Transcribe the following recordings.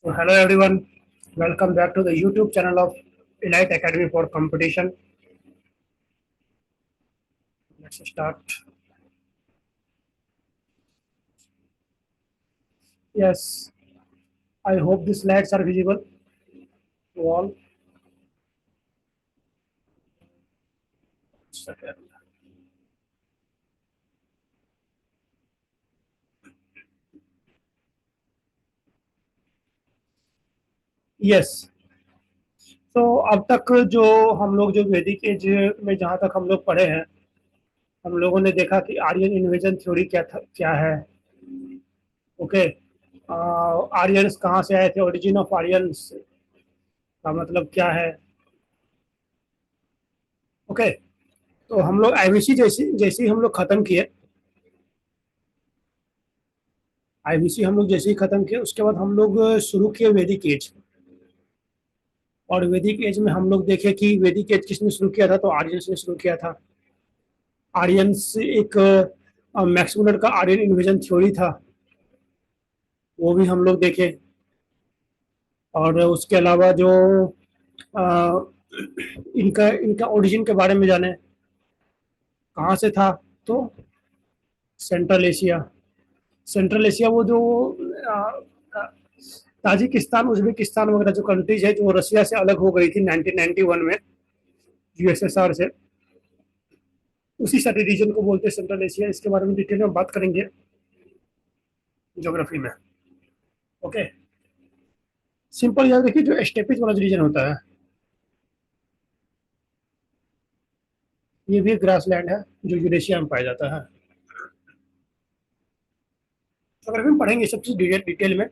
So hello everyone, welcome back to the YouTube channel of Elite Academy for Competition. Let's start. Yes, I hope the slides are visible to all. Second. Yes, तो अब तक जो हम लोग जो वैदिक age में जहाँ तक हम लोग पढ़े हैं, हम लोगों ने देखा कि आर्यन इन्वेजन थ्योरी क्या है। ओके, आर्यंस कहाँ से आए थे, ओरिजिन ऑफ आर्यंस का मतलब क्या है। ओके, तो हम लोग आईबीसी जैसी जैसे ही हम लोग खत्म किए, आईबीसी हम लोग जैसे ही खत्म किए उसके बाद हम लोग शुरू किए वैदिक एज। और वैदिक एज में हम लोग देखे कि वैदिक एज किसने शुरू किया था, तो आर्यंस ने शुरू किया था। आर्यंस एक मैक्स मुलर का आर्यन इन्वेजन थ्योरी था, वो भी हम लोग देखे। और उसके अलावा जो अ, इनका इनका ओरिजिन के बारे में जाने, कहाँ से था, तो सेंट्रल एशिया। सेंट्रल एशिया वो जो अ, अ, ताजिकिस्तान उज्बेकिस्तान वगैरह जो कंट्रीज है जो रशिया से अलग हो गई थी 1991 में यूएसएसआर से, उसी सारे रीजन को बोलते हैं सेंट्रल एशिया। इसके बारे में डिटेल में बात करेंगे ज्योग्राफी में। ओके, सिंपल याद रखिए, जो स्टेपिज वाला जो रीजन होता है ये भी ग्रास लैंड है जो यूरेशिया में पाया जाता है। ज्योग्राफी में पढ़ेंगे सब चीज डिटेल में।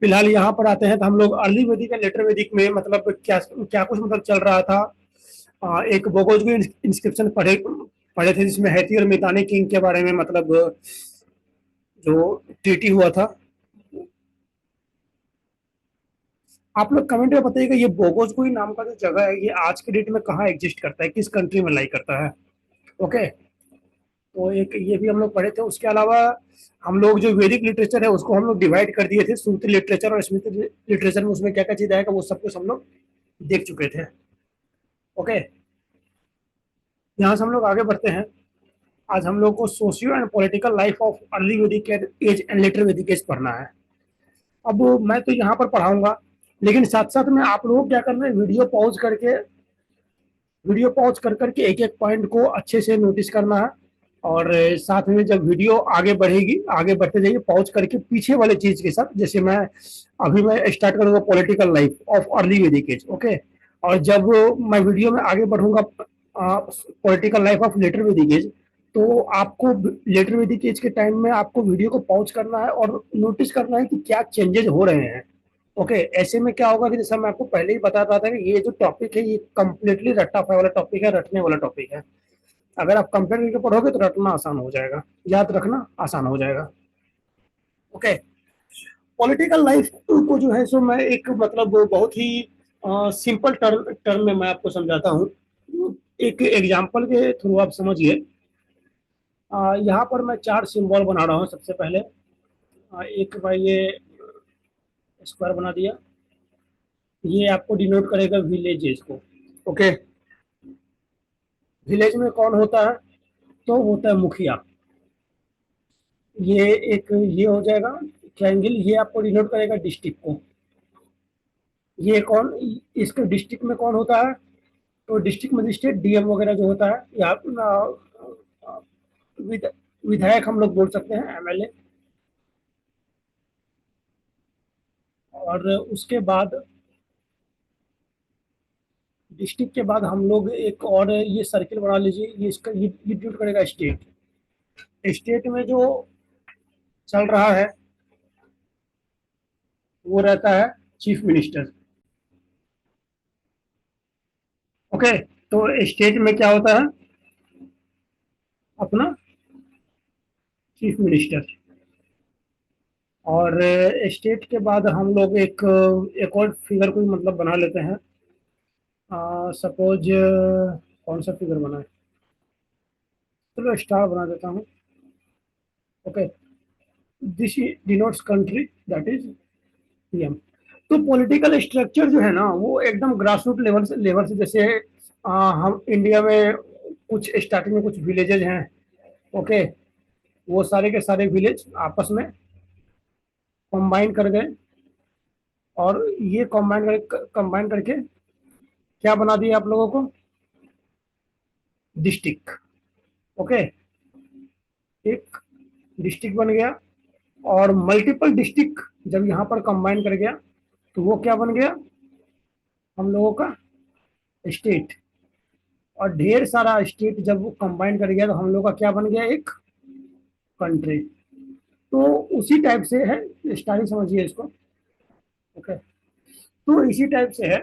फिलहाल यहाँ पर आते हैं तो हम लोग अर्ली वैदिक या लेटर वैदिक में मतलब क्या क्या कुछ मतलब चल रहा था। एक बोगोज की इंस्क्रिप्शन पढ़े पढ़े थे जिसमें हैती और मितानी किंग के बारे में मतलब जो ट्रीटी हुआ था। आप लोग कमेंट में बताइएगा ये बोगोज नाम का जो जगह है ये आज के डेट में कहाँ एग्जिस्ट करता है, किस कंट्री में लाई करता है। ओके, तो एक ये भी हम लोग पढ़े थे। उसके अलावा हम लोग जो वैदिक लिटरेचर है उसको हम लोग डिवाइड कर दिए थे सूत्र लिटरेचर और स्मृति लिटरेचर में, उसमें क्या क्या चीज आएगा वो सब कुछ हम लोग देख चुके थे। ओके, यहाँ से हम लोग आगे बढ़ते हैं। आज हम लोग को socio and political life of early Vedic as and later Vedic as पढ़ना है। अब मैं तो यहाँ पर पढ़ाऊंगा, लेकिन साथ साथ में आप लोग क्या करना है, वीडियो पॉज कर करके एक एक पॉइंट को अच्छे से नोटिस करना है। और साथ में जब वीडियो आगे बढ़ेगी, आगे बढ़ते जाइए पॉज करके पीछे वाले चीज के साथ, जैसे मैं स्टार्ट करूंगा political life of early Vedic as. Okay, और जब मैं वीडियो में आगे बढ़ूंगा political life of later Vedic as, तो आपको लेटर वैदिक एज के टाइम में आपको वीडियो को पॉज करना है और नोटिस करना है कि क्या चेंजेस हो रहे हैं। ओके, ऐसे में क्या होगा कि जैसा मैं आपको पहले ही बता रहा था कि ये जो टॉपिक है ये कम्प्लीटली रट्टा वाला टॉपिक है, रटने वाला टॉपिक है। अगर आप कंपेयर करके पढ़ोगे तो रटना आसान हो जाएगा, याद रखना आसान हो जाएगा। ओके, पॉलिटिकल लाइफ को जो है सो मैं एक मतलब बहुत ही सिंपल टर्म में मैं आपको समझाता हूँ। एक एग्जाम्पल के थ्रू आप समझिए। यहाँ पर मैं चार सिंबल बना रहा हूँ। सबसे पहले एक भाई ये स्क्वायर बना दिया, ये आपको डिनोट करेगा विलेजेस को। ओके, विलेज में कौन होता है, तो होता है मुखिया। ये एक ये हो जाएगा ट्रायंगल, ये आपको डिनोट करेगा डिस्ट्रिक्ट को। ये कौन, इसके डिस्ट्रिक्ट में कौन होता है, तो डिस्ट्रिक्ट मजिस्ट्रेट डीएम वगैरह जो होता है, या विध, विधायक हम लोग बोल सकते हैं, एमएलए। और उसके बाद डिस्ट्रिक्ट के बाद हम लोग एक और ये सर्किल बना लीजिए, ये इसका ये डिनोट करेगा स्टेट। स्टेट में जो चल रहा है वो रहता है चीफ मिनिस्टर। ओके, तो स्टेट में क्या होता है, अपना चीफ मिनिस्टर। और स्टेट के बाद हम लोग एक और फिगर कोई मतलब बना लेते हैं। सपोज कौन सा फिगर बना है, चलो स्टार बना देता हूँ। Okay, this denotes country, that is PM. तो पॉलिटिकल स्ट्रक्चर जो है ना वो एकदम ग्रास रूट लेवल से जैसे हम इंडिया में कुछ स्टार्टिंग में कुछ विलेजेस हैं। ओके, वो सारे के सारे विलेज आपस में कंबाइन कर गए, और ये कंबाइन करके क्या बना दिया आप लोगों को, डिस्ट्रिक्ट। ओके, एक डिस्ट्रिक्ट बन गया, और मल्टीपल डिस्ट्रिक्ट जब यहाँ पर कंबाइन कर गया तो वो क्या बन गया, हम लोगों का स्टेट। और ढेर सारा स्टेट जब वो कंबाइन कर गया तो हम लोग का क्या बन गया, एक कंट्री। तो उसी टाइप से है, स्टाइल समझिए इसको। ओके, तो इसी टाइप से है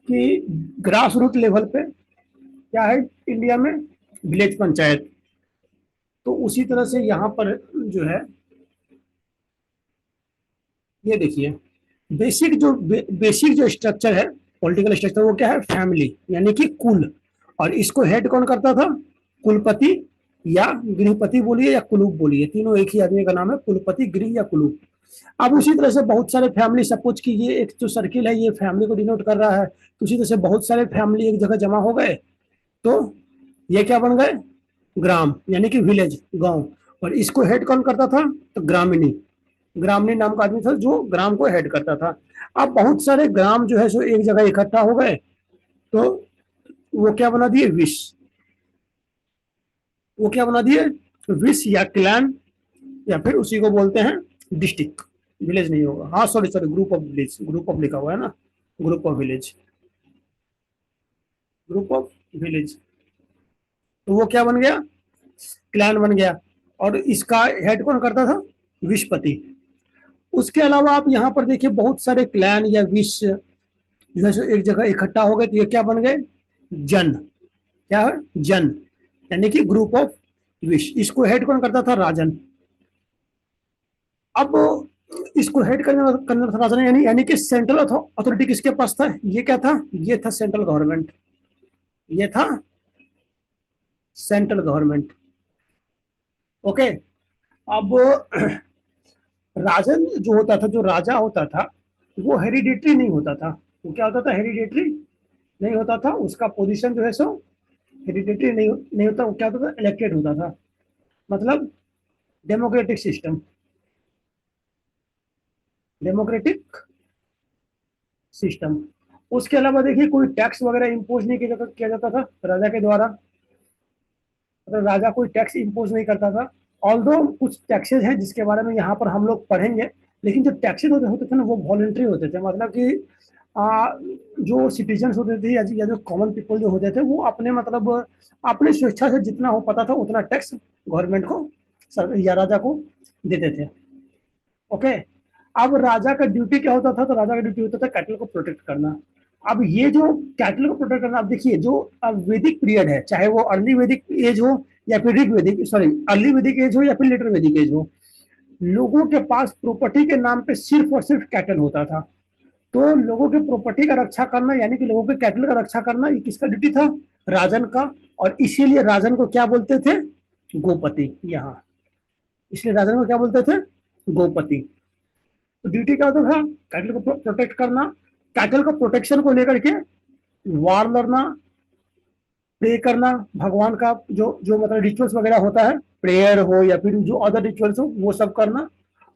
कि ग्रास रूट लेवल पे क्या है इंडिया में, विलेज पंचायत। तो उसी तरह से यहाँ पर जो है, ये देखिए, बेसिक जो स्ट्रक्चर है, पॉलिटिकल स्ट्रक्चर, वो क्या है, फैमिली यानी कि कुल। और इसको हेड कौन करता था, कुलपति या गृहपति बोलिए या कुलूप बोलिए, तीनों एक ही आदमी का नाम है, कुलपति, गृह या कुलूप। अब उसी तरह से बहुत सारे फैमिली, सपोज कि ये एक जो सर्किल है ये फैमिली को डिनोट कर रहा है, तो उसी तरह से बहुत सारे फैमिली एक जगह जमा हो गए, तो ये क्या बन गए, ग्राम यानी कि विलेज, गांव। और इसको हेड कौन करता था, तो ग्रामीणी, ग्रामीण नाम का आदमी था जो ग्राम को हेड करता था। अब बहुत सारे ग्राम जो है सो एक जगह इकट्ठा हो गए, तो वो क्या बना दिए, विश। वो क्या बना दिए, विश या क्लैन, या फिर उसी को बोलते हैं डिस्ट्रिक्ट। विलेज नहीं होगा, हाँ sorry sorry, group of village, group of लिखा हुआ है ना, group of village, group of village. तो वो क्या बन गया, क्लैन बन गया। और इसका हेड कौन करता था, विशपति। उसके अलावा आप यहाँ पर देखिए बहुत सारे क्लैन या विश जो है एक जगह इकट्ठा हो गए, तो ये क्या बन गए, जन। क्या है, जन, यानी कि ग्रुप ऑफ विश। इसको हेड कौन करता था, राजन। अब इसको हेड करने था राजन, यानी कि सेंट्रल अथॉरिटी किसके पास था, ये क्या था, ये था सेंट्रल गवर्नमेंट, ये था सेंट्रल गवर्नमेंट। ओके, अब राजन जो होता था, जो राजा होता था, वो हेरिडेटरी नहीं होता था। वो क्या होता था, हेरिडेटरी नहीं होता था, उसका पोजीशन जो है सो हेरिडेटरी नहीं होता। वो क्या होता था, इलेक्टेड होता था, मतलब डेमोक्रेटिक सिस्टम, डेमोक्रेटिक सिस्टम। उसके अलावा देखिए कोई टैक्स वगैरह इम्पोज नहीं किया जाता था राजा के द्वारा, मतलब राजा कोई टैक्स इम्पोज नहीं करता था। ऑल्दो कुछ टैक्सेस हैं जिसके बारे में यहाँ पर हम लोग पढ़ेंगे, लेकिन जो टैक्सेस होते थे ना वो वॉलेंट्री होते थे, मतलब कि जो सिटीजन होते थे या जो कॉमन पीपल जो होते थे वो अपने मतलब अपने स्वेच्छा से जितना हो पाता था उतना टैक्स गवर्नमेंट को या राजा को देते थे। ओके, अब राजा का ड्यूटी क्या होता था, तो राजा का ड्यूटी होता था कैटल को प्रोटेक्ट करना। अब ये जो कैटल को प्रोटेक्ट करना, अब देखिए जो वैदिक पीरियड है, चाहे वो अर्ली वैदिक एज हो या फिर ऋग वैदिक, सॉरी अर्ली वैदिक एज हो या फिर लेटर वैदिक एज हो, लोगों के पास प्रॉपर्टी के नाम पे सिर्फ और सिर्फ कैटल होता था। तो लोगों के प्रॉपर्टी का रक्षा करना यानी कि लोगों के कैटल का रक्षा करना, ये किसका ड्यूटी था, राजन का। और इसीलिए राजन को क्या बोलते थे, गोपति। यहाँ इसलिए राजन को क्या बोलते थे, गोपति। तो ड्यूटी क्या होता था, कैटल को प्रोटेक्ट करना। कैटल का प्रोटेक्शन को लेकर के वार लड़ना, प्रे करना, भगवान का जो जो मतलब रिचुअल्स वगैरह होता है, प्रेयर हो या फिर जो अदर रिचुअल्स हो वो सब करना।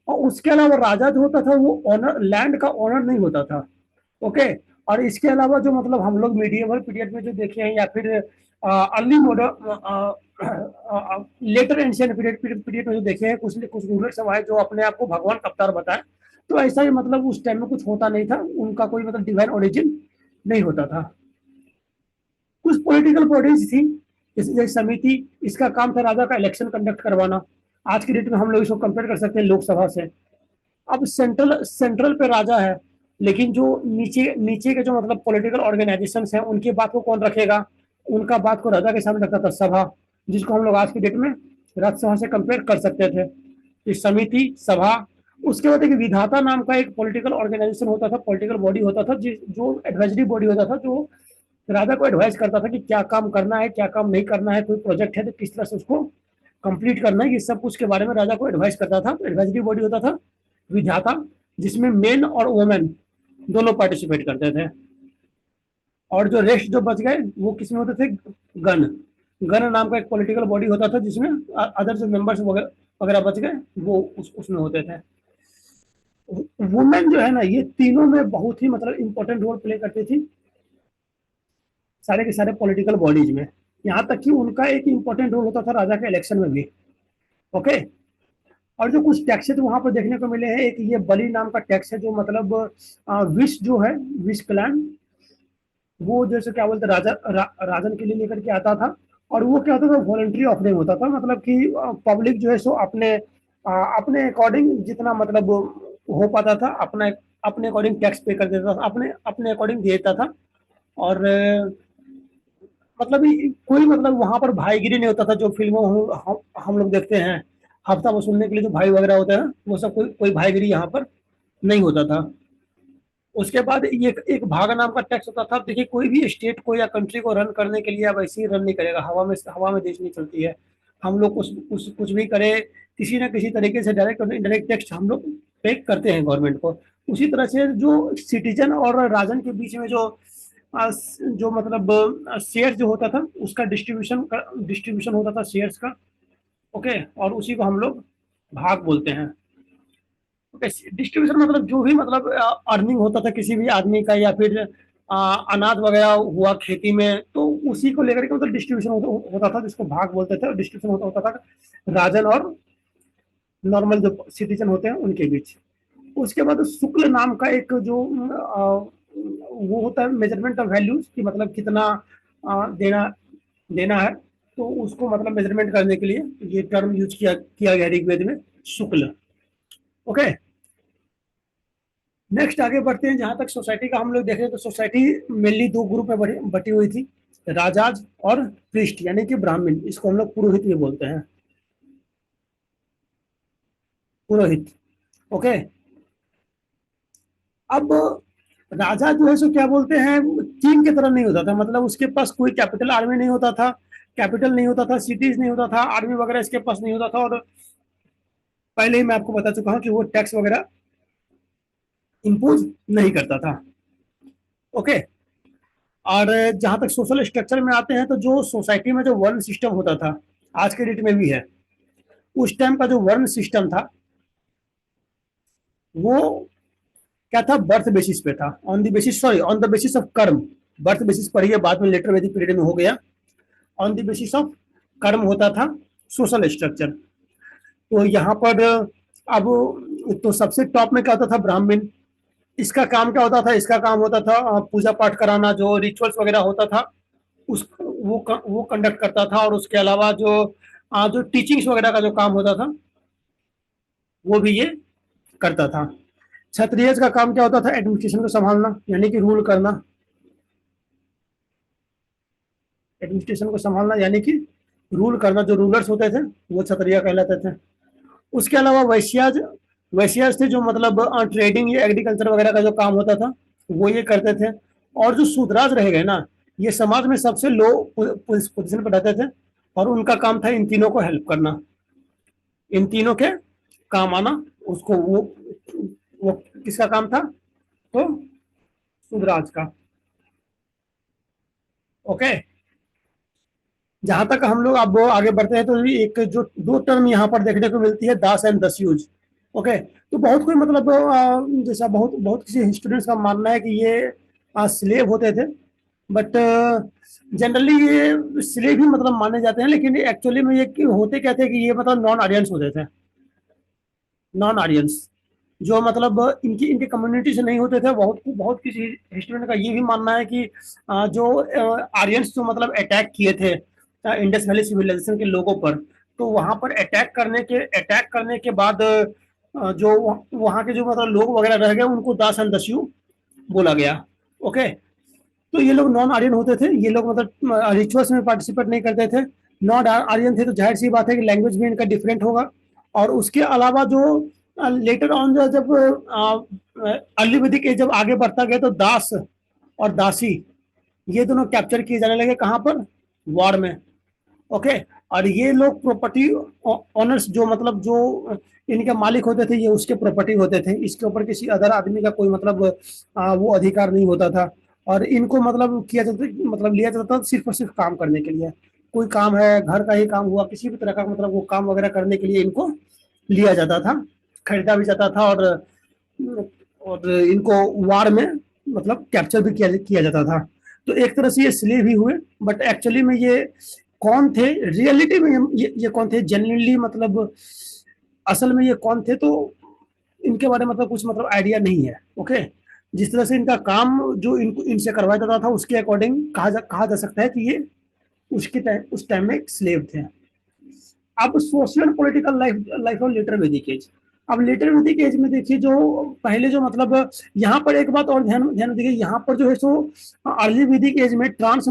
और उसके अलावा राजा जो होता था वो ऑनर, लैंड का ऑनर नहीं होता था। ओके, और इसके अलावा जो मतलब हम लोग मीडिएवल पीरियड में जो देखे हैं या फिर early modern, later ancient period में जो देखे हैं, कुछ कुछ रूलर सब आए जो अपने आप को भगवान अवतार बताए। तो ऐसा ही मतलब उस टाइम में कुछ होता नहीं था, उनका कोई मतलब डिवाइन ओरिजिन नहीं होता था। कुछ पॉलिटिकल बॉडीज थी, जैसे समिति, इसका काम था राजा का इलेक्शन कंडक्ट करवाना। आज की डेट में हम लोग इसको कंपेयर कर सकते हैं लोकसभा से। अब सेंट्रल सेंट्रल पे राजा है, लेकिन जो नीचे नीचे के जो मतलब पॉलिटिकल ऑर्गेनाइजेशन हैं उनकी बात को कौन रखेगा, उनका बात को राजा के सामने रखता था सभा, जिसको हम लोग आज की डेट में राज्यसभा से कंपेयर कर सकते थे। इस समिति, सभा, उसके बाद एक विधाता नाम का एक पॉलिटिकल ऑर्गेनाइजेशन होता था, पॉलिटिकल बॉडी होता था, जो एडवाइजरी बॉडी होता था, जो राजा को एडवाइस करता था कि क्या काम करना है, क्या काम नहीं करना है, कोई प्रोजेक्ट है तो किस तरह से उसको कंप्लीट करना है, ये सब कुछ के बारे में राजा को एडवाइस करता था। एडवाइजरी बॉडी होता था विधाता, जिसमें मेन और वुमेन दोनों पार्टिसिपेट करते थे। और जो रेस्ट जो बच गए वो किसमें होते थे, गण। गण नाम का एक पॉलिटिकल बॉडी होता था जिसमें अदर जो मेंबर्स वगैरह वगैरह बच गए वो उसमें होते थे। वुमेन जो है ना, ये तीनों में बहुत ही मतलब इंपॉर्टेंट रोल प्ले करती थी सारे के सारे पॉलिटिकल बॉडीज में। यहाँ तक कि उनका एक इंपॉर्टेंट रोल होता था राजा के इलेक्शन में भी। ओके। और जो कुछ टैक्सेस वहां पर देखने को मिले हैं, एक ये बलि नाम का टैक्स है, जो मतलब विष जो है, विष क्लैन, वो जैसे क्या बोलते राजन के लिए लेकर के आता था। और वो क्या होता था, वॉलंटरी ऑफरिंग होता था, मतलब कि पब्लिक जो है सो अपने अकॉर्डिंग जितना मतलब हो पाता था, अपने अपने अकॉर्डिंग टैक्स पे कर देता था, अपने अपने अकॉर्डिंग देता था। और मतलब कोई मतलब वहां पर भाईगिरी नहीं होता था, जो फिल्मों हम लोग देखते हैं हफ्ता वसूलने के लिए जो भाई वगैरह होते हैं, वो सब कोई कोई भाईगिरी यहाँ पर नहीं होता था। उसके बाद ये एक भागा नाम का टैक्स होता था। देखिए, कोई भी स्टेट को या कंट्री को रन करने के लिए अब ऐसे ही रन नहीं करेगा, हवा में देश नहीं चलती है। हम लोग कुछ भी करें, किसी ना किसी तरीके से डायरेक्ट और इनडायरेक्ट टैक्स हम लोग पे करते हैं गवर्नमेंट को। उसी तरह से जो सिटीजन और राजन के बीच में जो मतलब शेयर जो होता था, उसका डिस्ट्रीब्यूशन होता था शेयर्स का। ओके। और उसी को हम लोग भाग बोलते हैं। डिस्ट्रीब्यूशन मतलब जो भी मतलब अर्निंग होता था किसी भी आदमी का, या फिर अनाज वगैरह हुआ खेती में, तो उसी को लेकर के मतलब डिस्ट्रीब्यूशन होता था, जिसको भाग बोलते थे। और डिस्ट्रीब्यूशन होता था राजन और नॉर्मल जो सिटीजन होते हैं उनके बीच। उसके बाद शुक्ल नाम का एक जो वो होता है मेजरमेंट ऑफ वैल्यूज, कि मतलब कितना देना देना है, तो उसको मतलब मेजरमेंट करने के लिए ये टर्म यूज किया गया ऋग्वेद में, शुक्ल। ओके। नेक्स्ट आगे बढ़ते हैं। जहां तक सोसाइटी का हम लोग देखें तो सोसाइटी मेनली दो ग्रुप में बटी हुई थी, राजाज और प्रीस्ट, यानी कि ब्राह्मण। इसको हम लोग पुरोहित भी बोलते हैं, पुरोहित। ओके। अब राजा जो है सो क्या बोलते हैं, किंग की तरह नहीं होता था, मतलब उसके पास कोई कैपिटल आर्मी नहीं होता था, कैपिटल नहीं होता था, सिटीज नहीं होता था, आर्मी वगैरह इसके पास नहीं होता था। और पहले ही मैं आपको बता चुका हूँ कि वो टैक्स वगैरह इम्पोज नहीं करता था। ओके। और जहां तक सोशल स्ट्रक्चर में आते हैं, तो जो सोसाइटी में जो वर्ण सिस्टम होता था, आज के डेट में भी है, उस टाइम का जो वर्ण सिस्टम था वो क्या था, बर्थ बेसिस पे था, ऑन द बेसिस ऑफ कर्म। बर्थ बेसिस पर ही बाद में लेटर वैदिक पीरियड में हो गया। ऑन द बेसिस ऑफ कर्म होता था सोशल स्ट्रक्चर। तो यहाँ पर अब तो सबसे टॉप में क्या होता था, ब्राह्मण। इसका काम क्या होता था, इसका काम होता था पूजा पाठ कराना, जो रिचुअल्स वगैरह होता था उस वो कंडक्ट करता था। और उसके अलावा जो टीचिंग्स वगैरह का जो काम होता था वो भी ये करता था। क्षत्रिय का काम क्या होता था, एडमिनिस्ट्रेशन को संभालना, यानी कि रूल करना। एडमिनिस्ट्रेशन को संभालना यानी कि रूल करना, जो रूलर्स होते थे वो क्षत्रिय कहलाते थे। उसके अलावा वैश्याज थे, जो मतलब ट्रेडिंग या एग्रीकल्चर वगैरह का जो काम होता था वो ये करते थे। और जो शूद्राज रह गए ना, ये समाज में सबसे लो पोजिशन पर रहते थे, और उनका काम था इन तीनों को हेल्प करना, इन तीनों के काम आना। उसको वो किसका काम था, तो शूद्राज का। ओके। जहां तक हम लोग अब आगे बढ़ते हैं, तो एक जो दो टर्म यहाँ पर देखने को मिलती है, दास एंड दस्यूज। ओके। तो बहुत कोई मतलब जैसा बहुत बहुत किसी स्टूडेंट्स का मानना है कि ये स्लेव होते थे, बट जनरली ये स्लेव ही मतलब माने जाते हैं। लेकिन एक्चुअली में ये होते क्या थे कि ये मतलब नॉन आर्यंस होते थे, नॉन आर्यंस, जो मतलब इनकी इनकी कम्युनिटी से नहीं होते थे। बहुत बहुत किसी हिस्टोरियन का ये भी मानना है कि जो आर्यंस जो मतलब अटैक किए थे इंडस वैली सिविलाइजेशन के लोगों पर, तो वहां पर अटैक करने के बाद जो वहां के जो मतलब लोग वगैरह रह गए, उनको दास एंड दस्यु बोला गया। ओके। तो ये लोग नॉन आर्यन होते थे, ये लोग मतलब रिचुअल्स में पार्टिसिपेट नहीं करते थे। नॉन आर्यन थे तो जाहिर सी बात है कि लैंग्वेज भी इनका डिफरेंट होगा। और उसके अलावा जो लेटर ऑन जो जब अर्ली वैदिक एज जब आगे बढ़ता गया, तो दास और दासी ये दोनों कैप्चर किए जाने लगे, कहाँ पर, वॉर में। ओके। और ये लोग प्रॉपर्टी ओनर्स, जो मतलब जो इनके मालिक होते थे, ये उसके प्रॉपर्टी होते थे। इसके ऊपर किसी अदर आदमी का कोई मतलब वो अधिकार नहीं होता था। और इनको मतलब किया जाता, मतलब लिया जाता था सिर्फ और सिर्फ काम करने के लिए। कोई काम है, घर का ही काम हुआ, किसी भी तरह का मतलब वो काम वगैरह करने के लिए इनको लिया जाता था, खरीदा भी जाता था। और इनको वार में मतलब कैप्चर भी किया जाता था। तो एक तरह से ये स्लेव ही हुए। बट एक्चुअली में ये कौन थे रियलिटी में, ये कौन थे जेन्युइनली, मतलब असल में ये कौन थे, तो इनके बारे में मतलब कुछ मतलब आइडिया नहीं है। ओके, जिस तरह से इनका काम जो इनको इनसे करवाया जाता था, उसके अकॉर्डिंग कहा जा सकता है कि ये उस टाइम में स्लेव थे। अब social political life life of later Vedic age. अब लेटर वैदिक एज में देखिए, जो पहले जो मतलब यहाँ पर एक बात और ध्यान ध्यान देखिए, यहाँ पर जो है सो अर्ली वैदिक एज में trans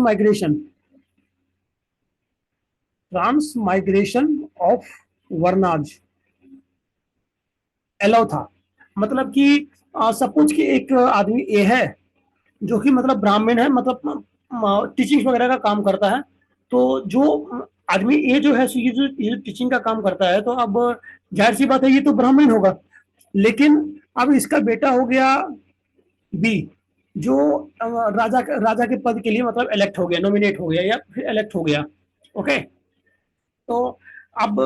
migration of varnas allow था। मतलब कि सपोज कि एक आदमी ए है, जो कि मतलब ब्राह्मण है, मतलब टीचिंग वगैरह का काम करता है। तो जो आदमी ए जो है, ये जो टीचिंग का काम करता है, तो अब जाहिर सी बात है, ये तो ब्राह्मण होगा। लेकिन अब इसका बेटा हो गया बी, जो राजा के पद के लिए मतलब इलेक्ट हो गया, नॉमिनेट हो गया या फिर इलेक्ट हो गया। ओके, तो अब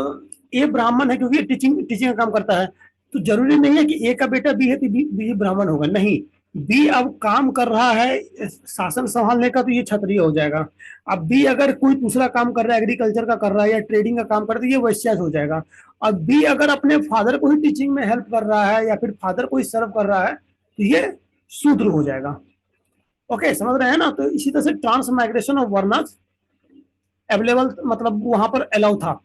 ए ब्राह्मण है क्योंकि टीचिंग टीचिंग का काम करता है। तो जरूरी नहीं है कि ए का बेटा बी है तो बी ब्राह्मण होगा, नहीं। बी अब काम कर रहा है शासन संभालने का, तो ये क्षत्रिय हो जाएगा। अब बी अगर कोई दूसरा काम कर रहा है, एग्रीकल्चर का कर रहा है या ट्रेडिंग का काम कर रहा है, तो ये वैश्य हो जाएगा। और बी अगर अपने फादर को ही टीचिंग में हेल्प कर रहा है या फिर फादर को ही सर्व कर रहा है, तो ये शूद्र हो जाएगा। ओके, समझ रहे हैं ना। तो इसी तरह से ट्रांस माइग्रेशन ऑफ वर्नास अवेलेबल, मतलब वहां पर अलाउ था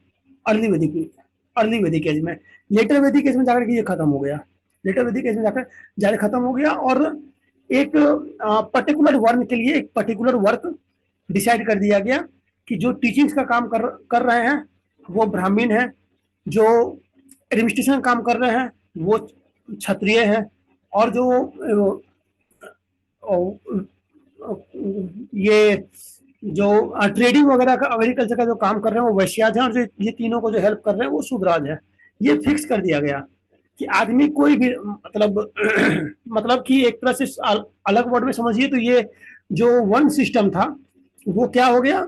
अर्ली वैदिक अर्ली वैदिक एज में। लेटर वैदिक एज में जाकर के ये खत्म हो गया। लेटर वैदिक एज में जाकर जाकर खत्म हो गया। और एक पर्टिकुलर वर्ण के लिए एक पर्टिकुलर वर्क डिसाइड कर दिया गया कि जो टीचिंग्स का काम कर रहे हैं वो ब्राह्मण है, जो एडमिनिस्ट्रेशन का काम कर रहे हैं वो क्षत्रिय है, और जो ये जो ट्रेडिंग वगैरह का, एग्रीकल्चर का जो काम कर रहे हैं वो वैश्याज हैं, और जो ये तीनों को जो हेल्प कर रहे हैं वो शूद्राज है। ये फिक्स कर दिया गया कि आदमी कोई भी मतलब मतलब कि एक तरह से अलग वर्ड में समझिए तो ये जो वन सिस्टम था वो क्या हो गया,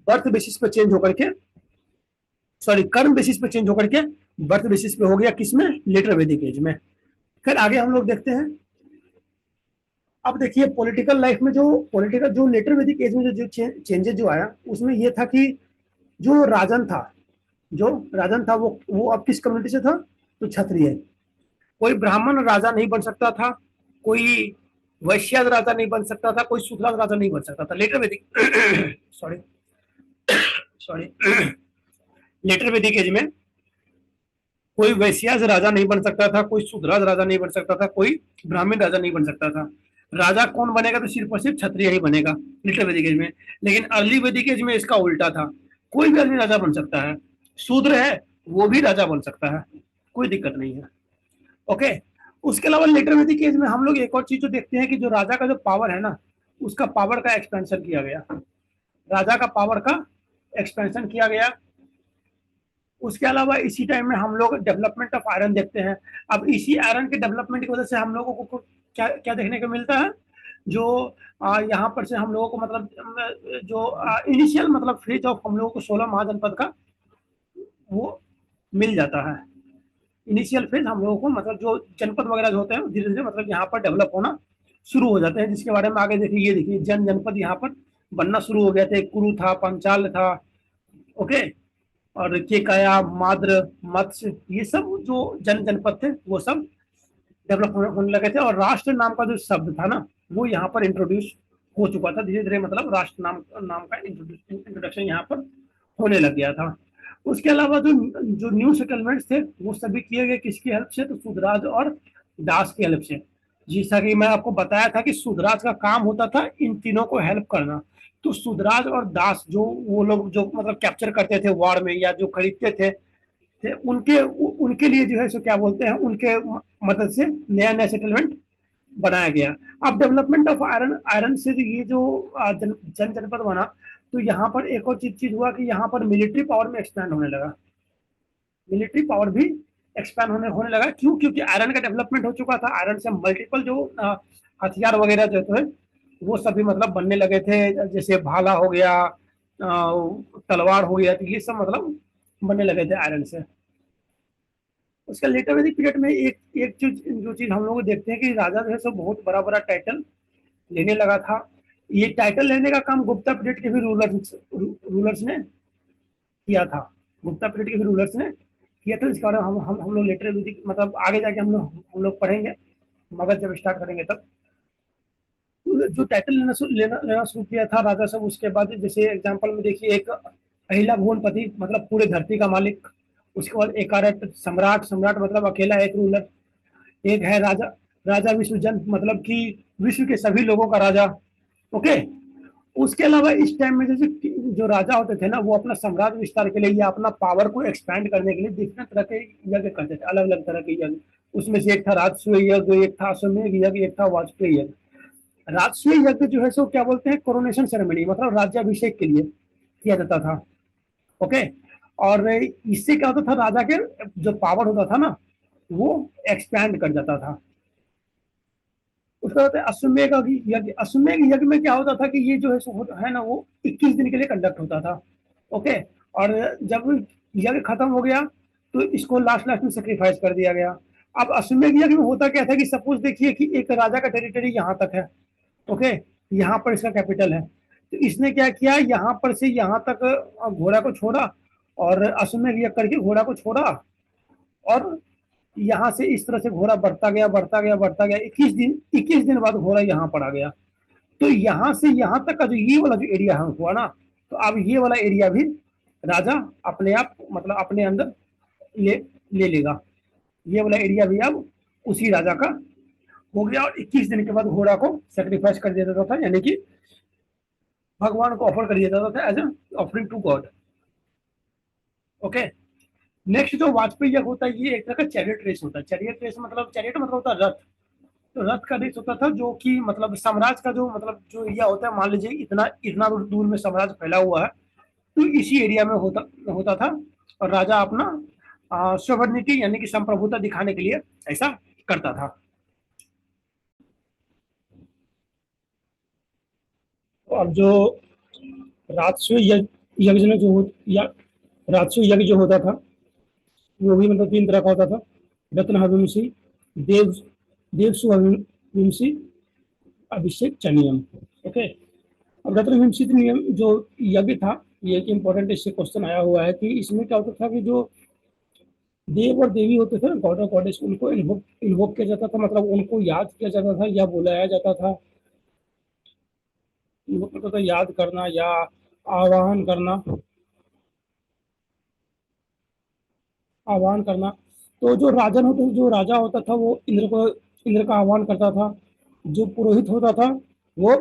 बर्थ बेसिस पे चेंज होकर के, सॉरी कर्म बेसिस पे चेंज होकर के बर्थ बेसिस पे हो गया, किसमें, लेटर वैदिक एज में। फिर आगे हम लोग देखते हैं। अब देखिए पॉलिटिकल लाइफ में जो लेटर वैदिक एज में जो चेंजेस जो आया, उसमें ये था कि जो राजन था जो राजन था वो अब किस कम्युनिटी से था, तो क्षत्रिय। कोई ब्राह्मण राजा नहीं बन सकता था, कोई वैश्य राजा नहीं बन सकता था, कोई शूद्र राजा नहीं बन सकता था लेटर वैदिक sorry sorry letter Vedic age में कोई वैश्य राजा नहीं बन सकता था, कोई शूद्र राजा नहीं बन सकता था, कोई ब्राह्मण राजा नहीं बन सकता था। राजा कौन बनेगा, तो सिर्फ और सिर्फ क्षत्रिय ही बनेगा लिटिल वैदिक एज में। लेकिन अर्ली वैदिक एज में इसका उल्टा था, कोई भी आदमी राजा बन सकता है, शूद्र है वो भी राजा बन सकता है, कोई दिक्कत नहीं है। ओके, उसके अलावा लेटर वैदिक एज में हम लोग एक और चीज जो देखते हैं कि जो राजा का जो पावर है ना, उसका पावर का एक्सपेंशन किया गया, राजा का पावर का एक्सपेंशन किया गया। उसके अलावा इसी टाइम में हम लोग डेवलपमेंट ऑफ आयरन देखते हैं। अब इसी आयरन के डेवलपमेंट की वजह से हम लोगों को क्या क्या देखने को मिलता है, जो यहाँ पर से हम लोगों को मतलब जो इनिशियल मतलब फेज ऑफ हम लोगों को 16 महाजनपद का वो मिल जाता है। इनिशियल फेज हम लोगों को मतलब जो जनपद वगैरह जो होते हैं धीरे धीरे मतलब यहाँ पर डेवलप होना शुरू हो जाते हैं, जिसके बारे में आगे देखिए, ये देखिए जनपद यहाँ पर बनना शुरू हो गए थे। कुरु था, पंचाल था, ओके, और केकया, माद्र, मत्स्य, ये सब जो जनपद थे वो सब डेवलप होने लगे थे। और राष्ट्र नाम का जो शब्द था ना, वो यहाँ पर इंट्रोड्यूस हो चुका था धीरे धीरे, मतलब राष्ट्र नाम नाम का इंट्रोडक्शन यहाँ पर होने लग गया था। उसके अलावा जो जो न्यू सेटलमेंट्स थे वो सभी किए गए किसकी हेल्प से, तो सुधराज और दास की हेल्प से। जैसा कि मैं आपको बताया था कि सुधराज का काम होता था इन तीनों को हेल्प करना। तो सुधराज और दास जो वो लोग जो मतलब कैप्चर करते थे वॉर में या जो खरीदते थे उनके लिए जो है सो क्या बोलते हैं, उनके मदद से नया नया सेटलमेंट बनाया गया। अब डेवलपमेंट ऑफ आयरन आयरन से ये जो जनपद बना, तो यहाँ पर एक और चीज हुआ कि यहाँ पर मिलिट्री पावर में एक्सपैंड होने लगा, मिलिट्री पावर भी एक्सपैंड होने होने लगा। क्यों? क्योंकि आयरन का डेवलपमेंट हो चुका था, आयरन से मल्टीपल जो हथियार वगैरह जो थे वो सभी मतलब बनने लगे थे, जैसे भाला हो गया, तलवार हो गया, तो ये सब मतलब बनने लगे थे आयरन से। उसका लेटर वैदिक पीरियड में एक एक चीज जो चीज हम लोग देखते हैं कि राजा जो है सो बहुत बड़ा बड़ा टाइटल लेने लगा था। ये टाइटल लेने का काम गुप्ता पीरियड के भी रूलर्स ने किया था, गुप्ता पीरियड के भी रूलर्स ने किया था। इसके बारे में हम लोग लेटर वैदिक मतलब आगे जाके हम लोग पढ़ेंगे, मगध जब स्टार्ट करेंगे तब। जो टाइटल लेना शुरू किया था राजा सब, उसके बाद जैसे एग्जांपल में देखिए, एक अहिला भुवनपति मतलब पूरे धरती का मालिक, उसके बाद एकारट सम्राट, सम्राट मतलब अकेला एक रूलर, एक है राजा, राजा विश्वजन मतलब कि विश्व के सभी लोगों का राजा। ओके। उसके अलावा इस टाइम में जैसे जो राजा होते थे ना, वो अपना साम्राज्य विस्तार के लिए या अपना पावर को एक्सपैंड करने के लिए डिफरेंट तरह के यज्ञ करते थे, अलग अलग तरह के यज्ञ। उसमें से एक था राजसूय यज्ञ, एक था अश्वमेध यज्ञ, एक था वाजपेयी यज्ञ। राजसूय यज्ञ जो है सो क्या बोलते हैं, कोरोनेशन सेरेमनी मतलब राज्याभिषेक के लिए किया जाता था। ओके। और इससे क्या होता था, राजा के जो पावर होता था ना वो एक्सपैंड कर जाता था। उसका होता है अश्वमेध यज्ञ। अश्वमेध यज्ञ में क्या होता था कि ये जो है ना वो 21 दिन के लिए कंडक्ट होता था। ओके। और जब यज्ञ खत्म हो गया तो इसको लास्ट लास्ट में सेक्रीफाइस कर दिया गया। अब अश्वमेध यज्ञ में होता क्या था कि सपोज देखिए कि एक राजा का टेरिटरी यहाँ तक है। ओके। यहाँ पर इसका कैपिटल है, तो इसने क्या किया, यहाँ पर से यहाँ तक घोड़ा को छोड़ा और अश्वमेध यज्ञ करके घोड़ा को छोड़ा, और यहाँ से इस तरह से घोड़ा बढ़ता गया बढ़ता गया बढ़ता गया, 21 दिन बाद घोड़ा यहाँ पर आ गया। तो यहाँ से यहाँ तक का जो ये वाला जो एरिया हुआ ना, तो अब ये वाला एरिया भी राजा अपने आप मतलब अपने अंदर ले ले लेगा। ये वाला एरिया भी अब उसी राजा का हो गया, और 21 दिन के बाद घोड़ा को सेक्रीफाइस कर दिया जाता था, यानी कि भगवान को ऑफर कर दिया जाता था as a offering to god. Okay. Next जो वाजपेयी यज्ञ होता है, ये एक तरह का चैरियट रेस होता है। चैरियट रेस मतलब, चैरियट मतलब होता है रथ, तो रथ का रेस होता था, जो कि मतलब साम्राज्य का जो मतलब जो एरिया होता है, मान लीजिए इतना इतना दूर में साम्राज्य फैला हुआ है, तो इसी एरिया में होता होता था, और राजा अपना सोवर्निटी यानी कि संप्रभुता दिखाने के लिए ऐसा करता था। तो अब जो राजसूय यज्ञ में जो या राजसूय यज्ञ जो होता था वो भी मतलब 3 तरह का होता था। रत्नहविंसी, देव देवसुहविंसी, अभिषेक चनियम। ओके। अब रत्नविंसी नियम जो यज्ञ था, ये एक इम्पोर्टेंट इससे क्वेश्चन आया हुआ है कि इसमें क्या होता था कि जो देव और देवी होते थे ना, गॉड और गॉडेस, उनको इन्वोक किया जाता था, मतलब उनको याद किया जाता था या बुलाया जाता था। इन्वोक मतलब याद करना या आवाहन करना, आह्वान करना। तो जो राजन होते जो राजा होता था वो इंद्र का आह्वान करता था। जो पुरोहित होता था वो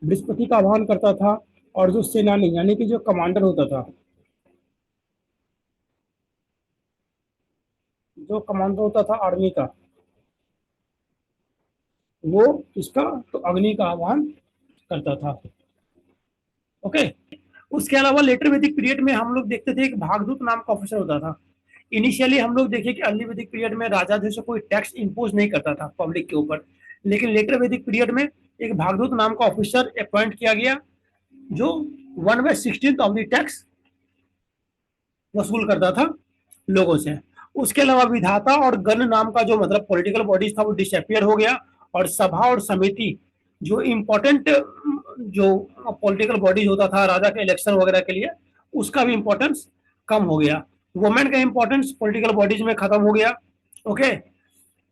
बृहस्पति का आह्वान करता था। और जो सेनानी यानी कि जो कमांडर होता था, जो कमांडर होता था आर्मी का, वो इसका तो अग्नि का आह्वान करता था। ओके। उसके अलावा लेटर वैदिक पीरियड में हम लोग देखते थे एक भागदूत नाम का ऑफिसर होता था। इनिशियली हम लोग देखे कि अर्ली वैदिक पीरियड में राजा जैसे कोई टैक्स इंपोज नहीं करता था पब्लिक के ऊपर, लेकिन लेटर वैदिक पीरियड में एक भागदूत नाम का ऑफिसर अपॉइंट किया गया, जो 1/16 ऑफ द टैक्स वसूल करता था लोगों से। उसके अलावा विधाता और गण नाम का जो मतलब पॉलिटिकल बॉडीज था वो डिसअपियर हो गया, और सभा और समिति जो इम्पोर्टेंट जो पॉलिटिकल बॉडीज होता था राजा के इलेक्शन वगैरह के लिए, उसका भी इम्पोर्टेंस कम हो गया। वुमेन का इम्पोर्टेंस पॉलिटिकल बॉडीज में खत्म हो गया। ओके।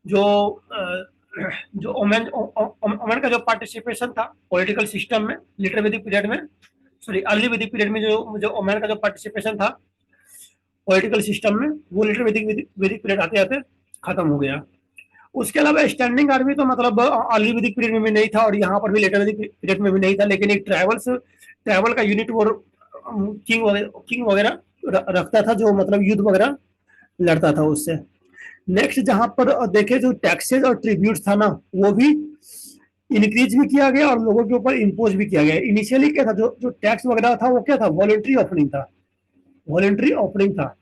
जो जो वुमेन का जो पार्टिसिपेशन था पॉलिटिकल सिस्टम में लिटर वैदिक पीरियड में, सॉरी अर्ली वैदिक पीरियड में जो वुमेन का जो पार्टिसिपेशन था पॉलिटिकल सिस्टम में, वो लिटर वैदिक वैदिक पीरियड आते आते खत्म हो गया। उसके अलावा स्टैंडिंग आर्मी तो मतलब अर्ली वैदिक पीरियड में भी नहीं था, और यहाँ पर भी लेटर वैदिक पीरियड में भी नहीं था, लेकिन एक ट्रैवल का यूनिट वो किंग वगैरह रखता था, जो मतलब युद्ध वगैरह लड़ता था उससे। नेक्स्ट जहां पर देखे जो टैक्सेस और ट्रिब्यूट था ना, वो भी इंक्रीज भी किया गया और लोगों के ऊपर इम्पोज भी किया गया। इनिशियली क्या था, जो जो टैक्स वगैरह था वो क्या था, वॉलेंट्री ऑफरिंग था, वॉलेंट्री ऑफरिंग था।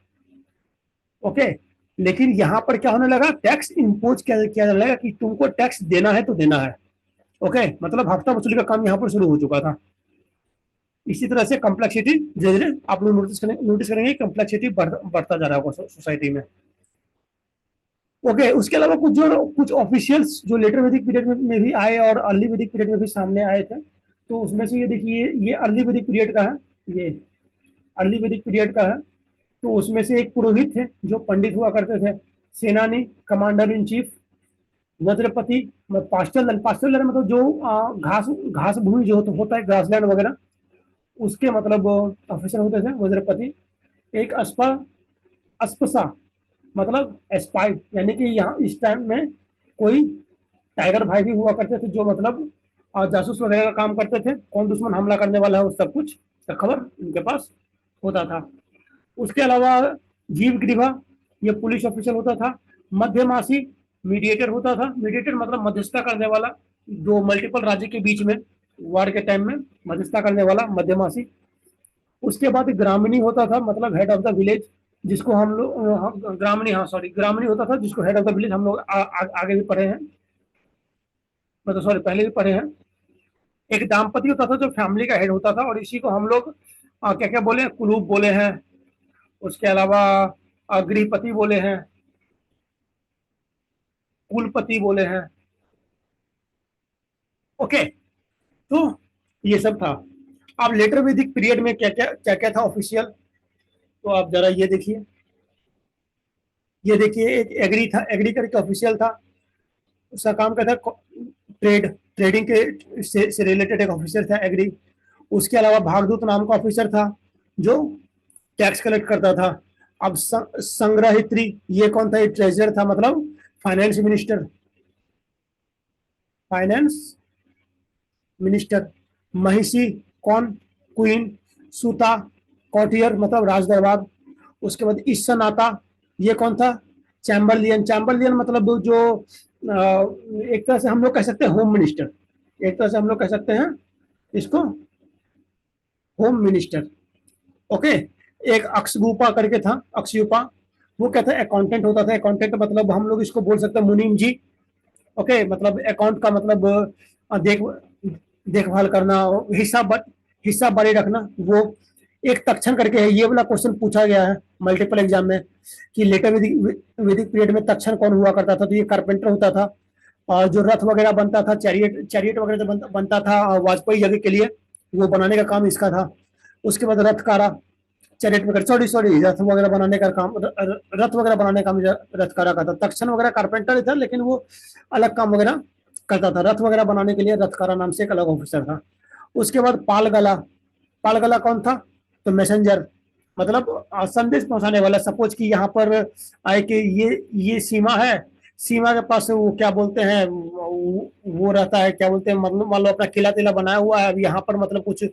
ओके, लेकिन यहाँ पर क्या होने लगा, टैक्स इम्पोज किया जाने लगा कि तुमको टैक्स देना है तो देना है। ओके, मतलब हफ्ता वसूली का काम यहाँ पर शुरू हो चुका था। इसी तरह से कम्प्लेक्सिटी धीरे धीरे आप लोग नोटिस करेंगे कम्प्लेक्सिटी बढ़ता जा रहा होगा सोसाइटी में। ओके, उसके अलावा कुछ ऑफिशियल्स जो लेटर वैदिक पीरियड में भी आए और अर्ली वैदिक पीरियड में भी सामने आए थे। तो उसमें से ये देखिए, ये अर्ली वैदिक पीरियड का है, ये अर्ली वैदिक पीरियड का है। तो उसमें से एक पुरोहित थे जो पंडित हुआ करते थे, सेनानी, कमांडर इन चीफ, वज्रपति, पास्टल पास्टल मतलब जो घास घास भूमि जो होता है, ग्रासलैंड वगैरह, उसके मतलब ऑफिसर होते थे वज्रपति। एक अस्पसा मतलब एस्पाई, यानी कि यहाँ इस टाइम में कोई टाइगर भाई भी हुआ करते थे जो मतलब जासूस वगैरह का काम करते थे, कौन दुश्मन हमला करने वाला है, उस सब कुछ का खबर उनके पास होता था। उसके अलावा जीव ग्रीवा, ये पुलिस ऑफिसर होता था। मध्यमासी, मीडिएटर होता था। मीडिएटर मतलब मध्यस्थता करने वाला, जो मल्टीपल राज्य के बीच में वार के टाइम में मध्यस्थता करने वाला मध्यमासी। उसके बाद ग्रामणी होता था, मतलब हेड ऑफ द विलेज, जिसको हम लोग ग्रामणी, हाँ सॉरी, ग्रामणी होता था जिसको हेड ऑफ द विलेज हम लोग आगे भी पढ़े हैं, मतलब सॉरी पहले भी पढ़े हैं। एक दाम्पति होता था जो फैमिली का हेड होता था, और इसी को हम लोग क्या क्या बोले, कुलूप बोले हैं। उसके अलावा गृहपति बोले हैं, कुलपति बोले हैं। ओके, तो ये सब था। अब लेटर वैदिक पीरियड में क्या क्या था ऑफिशियल, तो आप जरा ये देखिए। ये देखिए, एक एग्री था, एग्री करके ऑफिशियल था, उसका काम क्या था, ट्रेडिंग के से रिलेटेड एक ऑफिसर था, एग्री। उसके अलावा भागदूत नाम का ऑफिसर था जो टैक्स कलेक्ट करता था। अब संग्रहित्री, ये कौन था, ये ट्रेजर था, मतलब फाइनेंस मिनिस्टर, फाइनेंस मिनिस्टर। महिषी कौन, क्वीन। सूता, कॉटियर मतलब राजदरबार। उसके बाद ईसनाता, ये कौन था, चैम्बरलियन। चैम्बरलियन मतलब जो एक तरह से हम लोग कह सकते हैं होम मिनिस्टर, एक तरह से हम लोग कह सकते हैं इसको होम मिनिस्टर। ओके, एक अक्षगुपा करके था, अक्षयुपा, वो क्या था, अकाउंटेंट होता था। अकाउंटेंट मतलब हम लोग इसको बोल सकते हैं मुनीम जी। ओके, मतलब अकाउंट का मतलब देखभाल करना, हिस्सा बारी रखना। वो एक तक्षण करके है, ये वाला क्वेश्चन पूछा गया है मल्टीपल एग्जाम में कि लेटर वैदिक वैदिक पीरियड में तक्षण कौन हुआ करता था, तो ये कारपेंटर होता था। और जो रथ वगैरह बनता था, चैरियट चैरियट वगैरह जो बनता था वाजपेयी जगह के लिए, वो बनाने का काम इसका था। उसके बाद रथकारा, चैरियट वगैरह, सॉरी सॉरी, रथ वगैरह बनाने का काम, रथ वगैरह बनाने का काम रथकारा का था। तक्षण वगैरह कारपेंटर था, लेकिन वो अलग काम वगैरह करता था। रथ वगैरह बनाने के लिए रथकारा नाम से एक अलग ऑफिसर था। उसके बाद पालगला, पालगला कौन था, तो मैसेंजर, मतलब संदेश पहुंचाने वाला। सपोज कि यहाँ पर आए कि ये सीमा है, सीमा के पास वो क्या बोलते हैं, वो रहता है, क्या बोलते हैं, मतलब मान लो अपना किला तिला बनाया हुआ है, अब यहाँ पर मतलब कुछ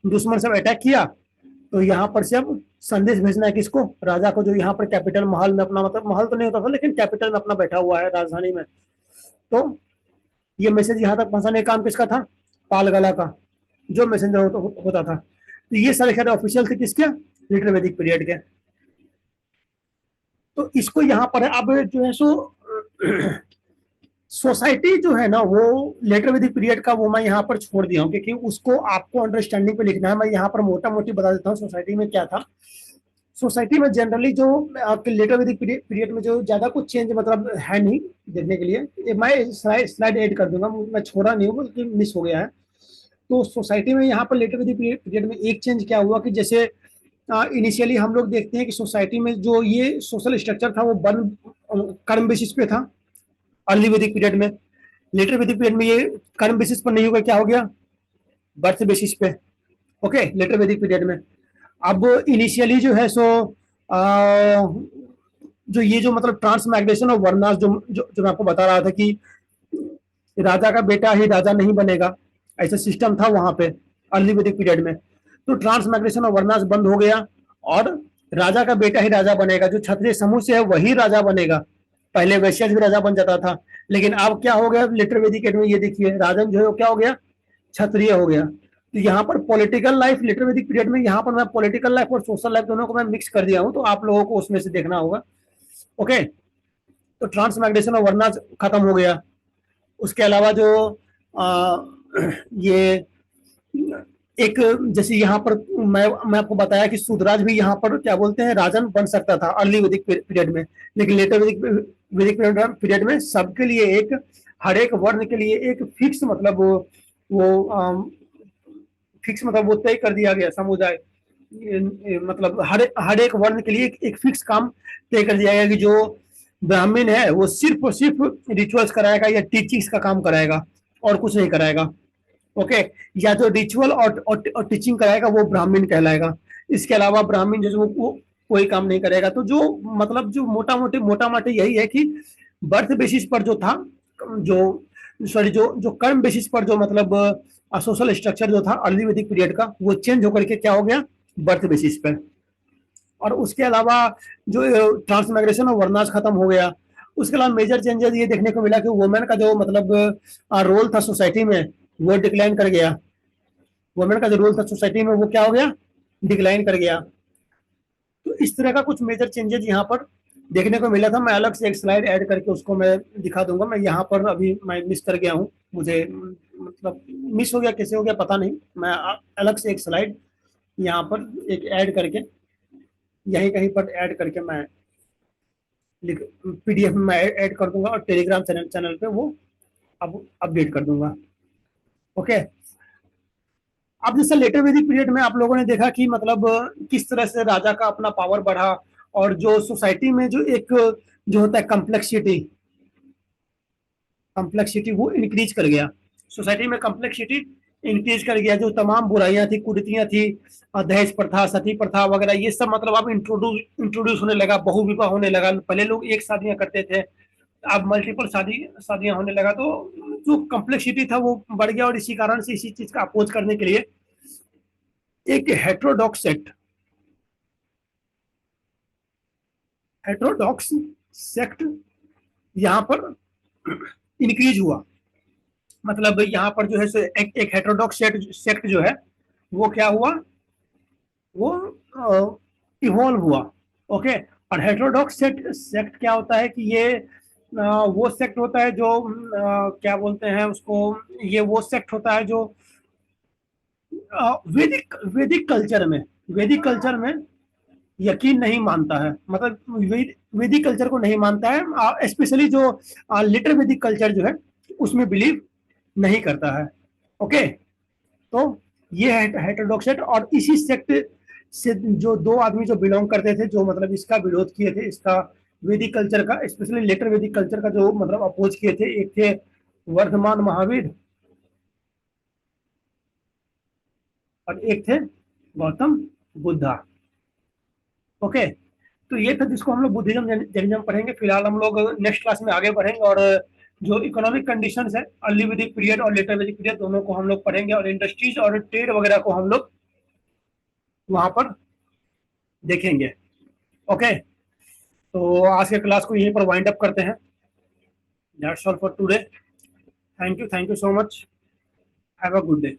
दुश्मन सब अटैक किया, तो यहाँ पर से अब संदेश भेजना है किसको, राजा को, जो यहाँ पर कैपिटल महल में अपना, मतलब महल तो नहीं होता था लेकिन कैपिटल में अपना बैठा हुआ है, राजधानी में। तो ये मैसेज यहाँ तक पहुंचाने का काम किसका था, पालगला का, जो मैसेंजर होता था। तो ये सारे सारे ऑफिशियल थे किसके, लेटर वैदिक पीरियड के। तो इसको यहाँ पर अब जो है सो सोसाइटी जो है ना, वो लेटर वैदिक पीरियड का वो मैं यहाँ पर छोड़ दिया हूँ, क्योंकि उसको आपको अंडरस्टैंडिंग पे लिखना है। मैं यहाँ पर मोटा मोटी बता देता हूँ सोसाइटी में क्या था। सोसाइटी में जनरली जो आपके लेटर वैदिक पीरियड में जो ज्यादा कुछ चेंज मतलब है नहीं देखने के लिए, मैं स्लाइड ऐड कर दूंगा, मैं छोड़ा नहीं हूँ बल्कि मिस हो गया है। तो सोसाइटी में यहाँ पर लेटर वैदिक पीरियड में एक चेंज क्या हुआ कि जैसे इनिशियली हम लोग देखते हैं कि सोसाइटी में जो ये सोशल स्ट्रक्चर था वो वन कर्म बेसिस पे था अर्ली वैदिक पीरियड में। लेटर वैदिक पीरियड में ये कर्म बेसिस पर नहीं होगा, क्या हो गया, बर्थ बेसिस पे। ओके, लेटर वैदिक पीरियड में अब इनिशियली जो है सो जो ये जो मतलब ट्रांस माइग्रेशन और वर्नास जो मैं आपको बता रहा था कि राजा का बेटा ही राजा नहीं बनेगा, ऐसा सिस्टम था वहां पे अर्ली वैदिक पीरियड में। तो ट्रांस माइग्रेशन और वर्नास बंद हो गया और राजा का बेटा ही राजा बनेगा, जो क्षत्रिय समूह से है वही राजा बनेगा। पहले वैश्य भी राजा बन जाता था, लेकिन अब क्या हो गया लेटर वैदिक पीरियड में, ये देखिए राजन जो है वो क्या हो गया, क्षत्रिय हो गया। तो यहाँ पर पॉलिटिकल लाइफ लिटर वैदिक पीरियड में, यहाँ पर मैं पॉलिटिकल लाइफ और सोशल लाइफ दोनों को मैं मिक्स कर दिया हूँ, तो आप लोगों को उसमें से देखना होगा। ओके, तो ट्रांसमाइग्रेशन और वर्नाज खत्म हो गया। उसके अलावा जो आ, ये एक, जैसे यहाँ पर मैं आपको बताया कि शूद्राज भी यहाँ पर क्या बोलते हैं राजन बन सकता था अर्ली वैदिक पीरियड में, लेकिन लेटर वैदिक वैदिक पीरियड में सबके लिए एक, हर एक वर्ण के लिए एक फिक्स मतलब वो फिक्स मतलब वो तय कर दिया गया समुदाय, मतलब हर एक वर्ण के लिए एक फिक्स काम तय कर दिया गया कि जो ब्राह्मण है वो सिर्फ और सिर्फ रिचुअल्स कराएगा या टीचिंग्स का काम कराएगा और कुछ नहीं कराएगा। ओके, या जो रिचुअल और टीचिंग कराएगा वो ब्राह्मण कहलाएगा। इसके अलावा ब्राह्मण जो वो कोई काम नहीं करेगा। तो जो मतलब जो मोटा मोटे यही है कि बर्थ बेसिस पर जो था, जो सॉरी जो कर्म बेसिस पर जो मतलब सोशल स्ट्रक्चर जो था अर्ली वैदिक पीरियड का, वो चेंज होकर के क्या हो गया बर्थ बेसिस पर। और उसके अलावा जो ट्रांसमाइग्रेशन और वर्नाज खत्म हो गया। उसके अलावा मेजर चेंजेस ये देखने को मिला कि वुमेन का जो मतलब रोल था सोसाइटी में वो डिक्लाइन कर गया। वुमेन का जो रोल था सोसाइटी में वो क्या हो गया, डिक्लाइन कर गया। तो इस तरह का कुछ मेजर चेंजेस यहाँ पर देखने को मिला था। मैं अलग से एक स्लाइड ऐड करके उसको मैं दिखा दूंगा। मैं यहाँ पर अभी मैं मिस कर गया हूँ, मुझे मतलब मिस हो गया, कैसे हो गया पता नहीं। मैं अलग से एक स्लाइड यहाँ पर एक ऐड करके यहीं कहीं पर ऐड करके मैं पीडीएफ में ऐड कर दूंगा और टेलीग्राम चैनल पे वो अब अपडेट कर दूंगा। ओके, अब जैसे लेटर वैदिक पीरियड में आप लोगों ने देखा कि मतलब किस तरह से राजा का अपना पावर बढ़ा, और जो सोसाइटी में जो एक जो होता है कम्प्लेक्सिटी वो इंक्रीज कर गया। सोसाइटी में कम्प्लेक्सिटी इंक्रीज कर गया। जो तमाम बुराइयां थी, कुरीतियां थी, दहेज प्रथा, सती प्रथा वगैरह, ये सब मतलब अब इंट्रोड्यूस होने लगा, बहुविवाह होने लगा। पहले लोग एक शादियां करते थे, अब मल्टीपल शादियां होने लगा। तो जो कम्प्लेक्सिटी था वो बढ़ गया, और इसी कारण से इसी चीज का अपोज करने के लिए एक हेट्रोडॉक्स सेक्ट यहाँ पर इंक्रीज हुआ। मतलब यहाँ पर जो है एक हेट्रोडॉक्स सेक्ट जो है वो क्या हुआ, वो इवॉल्व हुआ। ओके, और हेट्रोडॉक्स सेक्ट क्या होता है कि ये वो सेक्ट होता है जो क्या बोलते हैं उसको, ये वो सेक्ट होता है जो वैदिक वैदिक कल्चर में यकीन नहीं मानता है, मतलब वैदिक कल्चर को नहीं मानता है, स्पेशली जो लिटर वैदिक कल्चर जो है उसमें बिलीव नहीं करता है। ओके, तो ये है हेटेरोडॉक्स सेक्ट। और इसी सेक्ट से जो दो आदमी जो बिलोंग करते थे, जो मतलब इसका विरोध किए थे, इसका वैदिक कल्चर का, स्पेशली लेटर वैदिक कल्चर का जो मतलब अपोज किए थे, एक थे वर्धमान महावीर और एक थे गौतम बुद्धा। ओके, तो ये था जिसको हम लोग बुद्धिज्म जैनिज्म पढ़ेंगे। फिलहाल हम लोग नेक्स्ट क्लास में आगे बढ़ेंगे, और जो इकोनॉमिक कंडीशंस है अर्ली वैदिक पीरियड और लेटर वैदिक पीरियड दोनों को हम लोग पढ़ेंगे, और इंडस्ट्रीज और ट्रेड वगैरह को हम लोग वहां पर देखेंगे। ओके, तो आज के क्लास को यहीं पर वाइंड अप करते हैं। That's all for today. Thank you so much. Have a good day.